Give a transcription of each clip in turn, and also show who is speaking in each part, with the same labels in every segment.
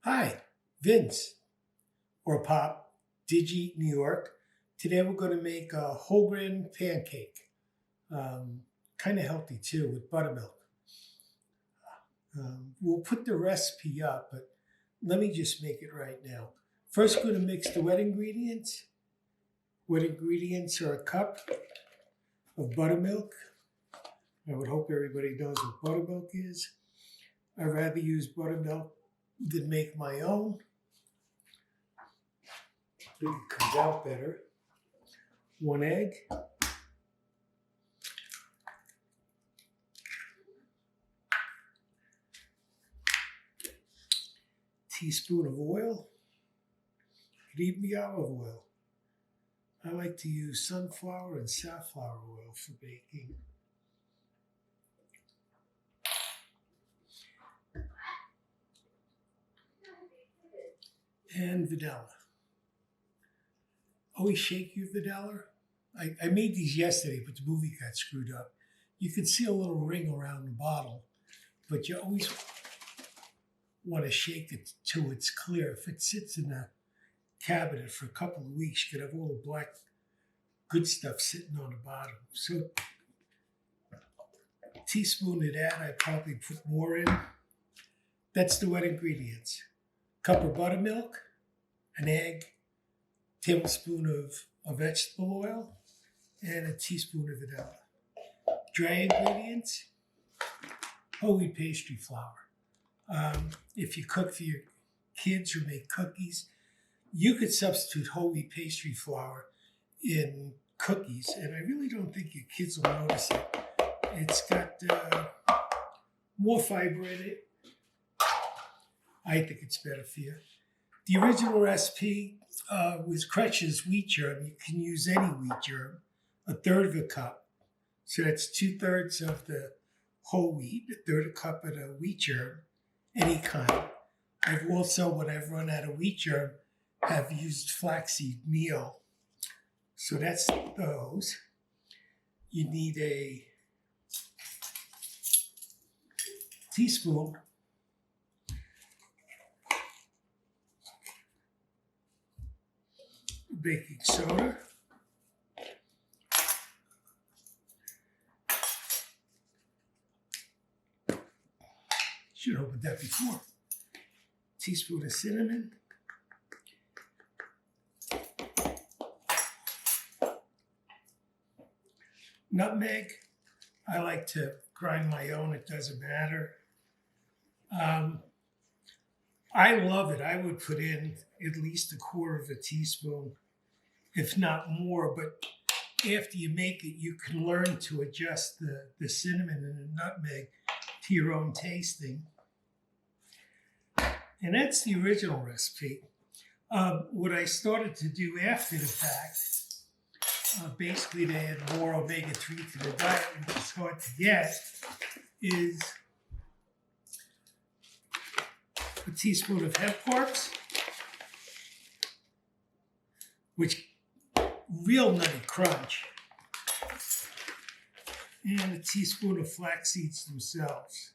Speaker 1: Hi, Vince, or Pop, Digi, New York. Today we're going to make a whole grain pancake. Kind of healthy too, with buttermilk. We'll put the recipe up, but let me just make it right now. First, we're going to mix the wet ingredients. Wet ingredients are a cup of buttermilk. I would hope everybody knows what buttermilk is. I'd rather use buttermilk than make my own. It comes out better. 1 egg. Teaspoon of oil. Could even be olive oil. I like to use sunflower and safflower oil for baking. And vanilla. Always shake your vanilla. I made these yesterday, but the movie got screwed up. You can see a little ring around the bottle, but you always want to shake it till it's clear. If it sits in a cabinet for a couple of weeks, you could have all the black good stuff sitting on the bottom. So a teaspoon of that, I probably put more in. That's the wet ingredients. Cup of buttermilk, an egg, tablespoon of vegetable oil, and a teaspoon of vanilla. Dry ingredients, whole wheat pastry flour. If you cook for your kids or make cookies, you could substitute whole wheat pastry flour in cookies, and I really don't think your kids will notice it. It's got more fiber in it. I think it's better for you. The original recipe was Crutch's wheat germ. You can use any wheat germ, 1/3 of a cup. So that's 2/3 of the whole wheat, 1/3 a cup of the wheat germ, any kind. I've also, when I've run out of wheat germ, have used flaxseed meal. So that's those. You need a teaspoon baking soda, should have opened that before, teaspoon of cinnamon, nutmeg. I like to grind my own, it doesn't matter. I love it. I would put in at least 1/4 of a teaspoon, if not more, but after you make it, you can learn to adjust the cinnamon and the nutmeg to your own tasting. And that's the original recipe. What I started to do after the fact, basically to add more omega-3 to the diet, which is hard to get, is a teaspoon of hemp corks, which real nutty crunch, and a teaspoon of flax seeds themselves.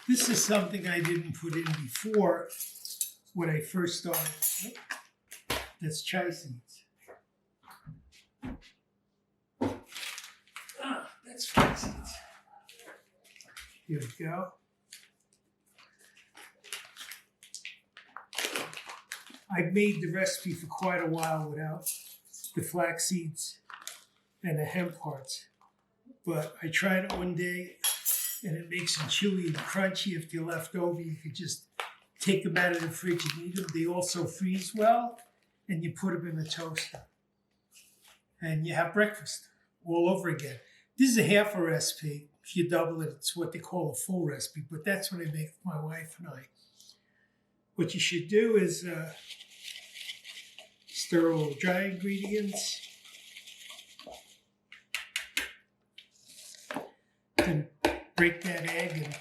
Speaker 1: This is something I didn't put in before when I first started. That's chai seeds. That's flax seeds. Here we go. I've made the recipe for quite a while without the flax seeds and the hemp parts, but I tried it one day and it makes them chewy and crunchy. If they're left over, you could just take them out of the fridge and eat them. They also freeze well, and you put them in the toaster. And you have breakfast all over again. This is a half a recipe. If you double it, it's what they call a full recipe, but that's what I make for my wife and I. What you should do is stir all the dry ingredients, then break that egg and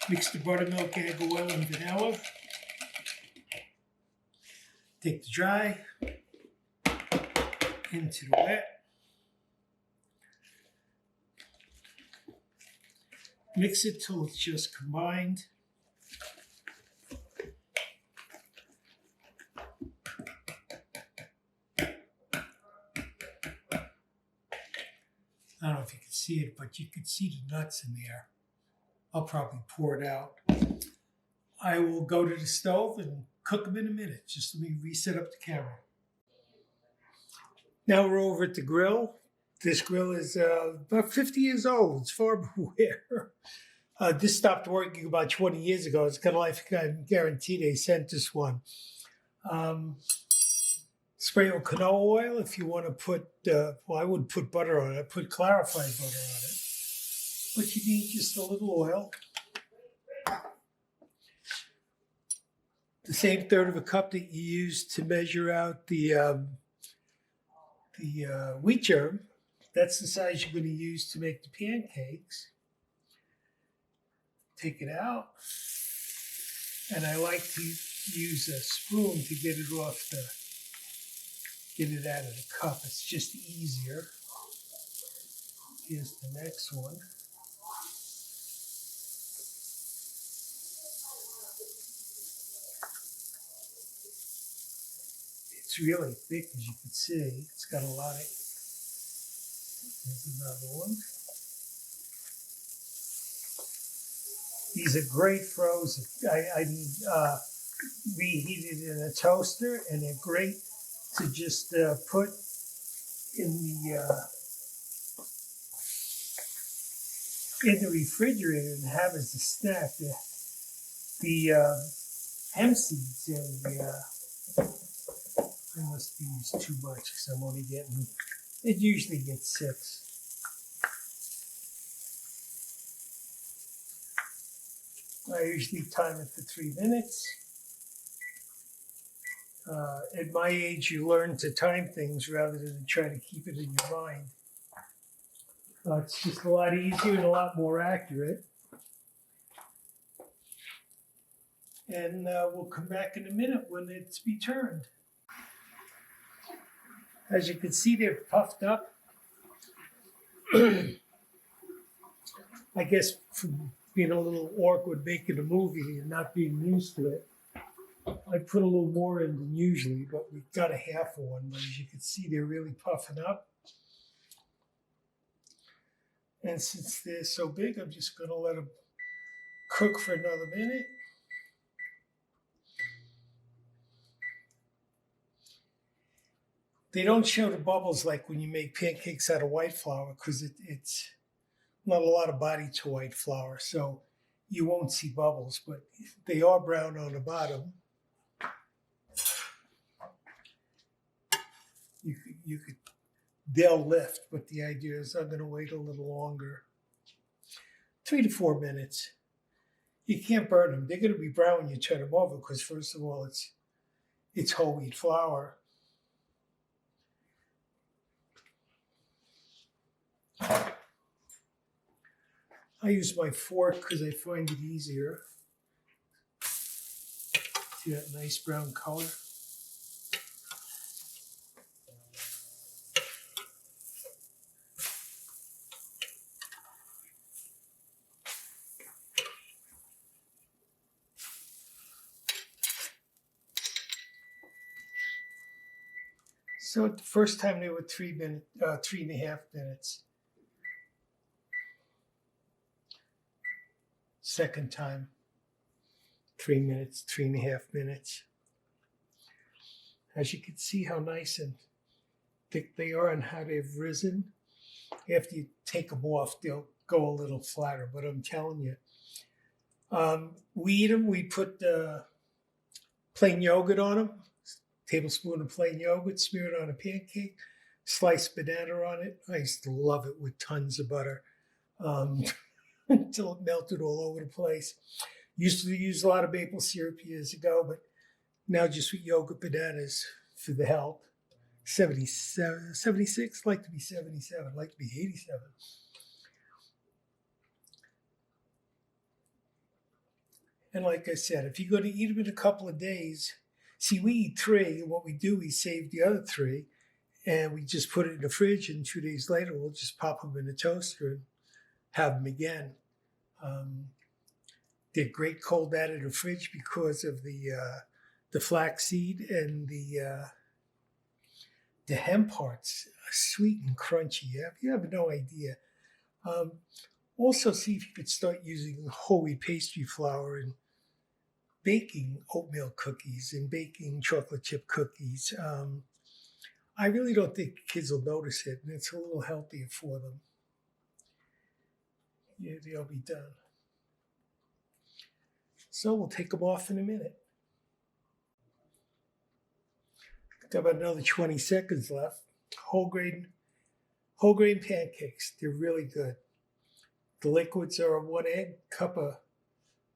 Speaker 1: mix the buttermilk, egg, oil, and vanilla. Take the dry into the wet. Mix it till it's just combined. I don't know if you can see it, but you can see the nuts in there. I'll probably pour it out. I will go to the stove and cook them in a minute. Just let me reset up the camera. Now we're over at the grill. This grill is about 50 years old. It's farberware. This stopped working about 20 years ago. It's got a lifetime guarantee. They sent this one. Spray with canola oil if you want to put, well, I wouldn't put butter on it. I put clarified butter on it. But you need just a little oil. The same third of a cup that you use to measure out the wheat germ. That's the size you're going to use to make the pancakes. Take it out. And I like to use a spoon to get it off get it out of the cup. It's just easier. Here's the next one. It's really thick, as you can see. It's got a lot of. There's another one. These are great frozen. I reheated in a toaster, and they're great to just put in the refrigerator and have as a snack. The hemp seeds and I must use too much because I'm only getting. It usually gets 6. I usually time it for 3 minutes. At my age, you learn to time things rather than try to keep it in your mind. It's just a lot easier and a lot more accurate. And we'll come back in a minute when it's returned. As you can see, they're puffed up. I guess from being a little awkward making a movie and not being used to it, I put a little more in than usually, but we got a half of one. But as you can see, they're really puffing up. And since they're so big, I'm just going to let them cook for another minute. They don't show the bubbles like when you make pancakes out of white flour because it's not a lot of body to white flour, so you won't see bubbles, but they are brown on the bottom. They'll lift, but the idea is I'm going to wait a little longer. 3 to 4 minutes. You can't burn them. They're going to be brown when you turn them over because, first of all, it's whole wheat flour. I use my fork because I find it easier. See that nice brown color? So the first time they were 3.5 minutes. Second time, 3 minutes, 3.5 minutes. As you can see how nice and thick they are and how they've risen. After you take them off, they'll go a little flatter, but I'm telling you. We eat them, we put plain yogurt on them, tablespoon of plain yogurt, smear it on a pancake, sliced banana on it. I used to love it with tons of butter. Until it melted all over the place. Used to use a lot of maple syrup years ago, but now just with yogurt bananas for the health. 77, 76, like to be 77, like to be 87. And like I said, if you're going to eat them in a couple of days, see, we eat 3, and what we do, we save the other 3, and we just put it in the fridge, and 2 days later, we'll just pop them in the toaster and have them again. They're great cold out of the fridge because of the flax seed and the The hemp hearts are sweet and crunchy. You have no idea. Um, Also, see if you could start using whole wheat pastry flour and baking oatmeal cookies and baking chocolate chip cookies. I really don't think kids will notice it, and it's a little healthier for them. Yeah, they'll be done. So we'll take them off in a minute. Got about another 20 seconds left. Whole grain, whole grain pancakes. They're really good. The liquids are 1 egg, cup of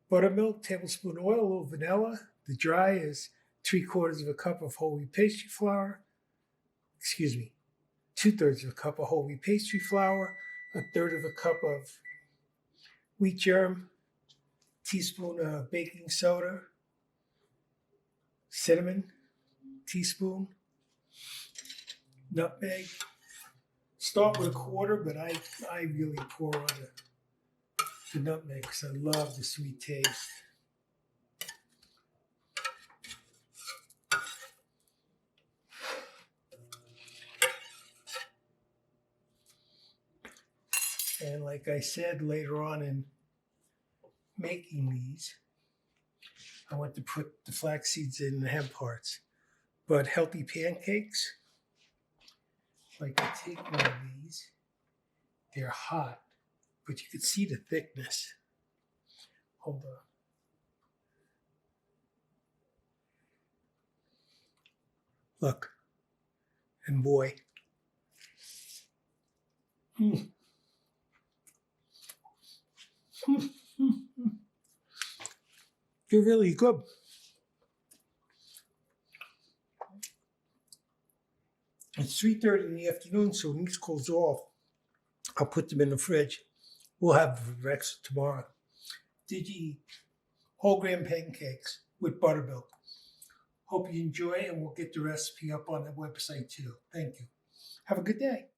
Speaker 1: buttermilk, tablespoon oil, a little vanilla. The dry is 3/4 of a cup of whole wheat pastry flour. Excuse me, 2/3 of a cup of whole wheat pastry flour, 1/3 of a cup of wheat germ, teaspoon of baking soda, cinnamon, teaspoon, nutmeg. Start with 1/4, but I really pour on the nutmeg because I love the sweet taste. And like I said later on in making these, I want to put the flax seeds in the hemp hearts. But healthy pancakes, like I take one of these, they're hot, but you can see the thickness. Hold on. Look, and boy, mm. They're really good. It's 3:30 in the afternoon, so when these cools off, I'll put them in the fridge. We'll have the rest tomorrow. Did you eat whole grain pancakes with buttermilk? Hope you enjoy, and we'll get the recipe up on the website too. Thank you. Have a good day.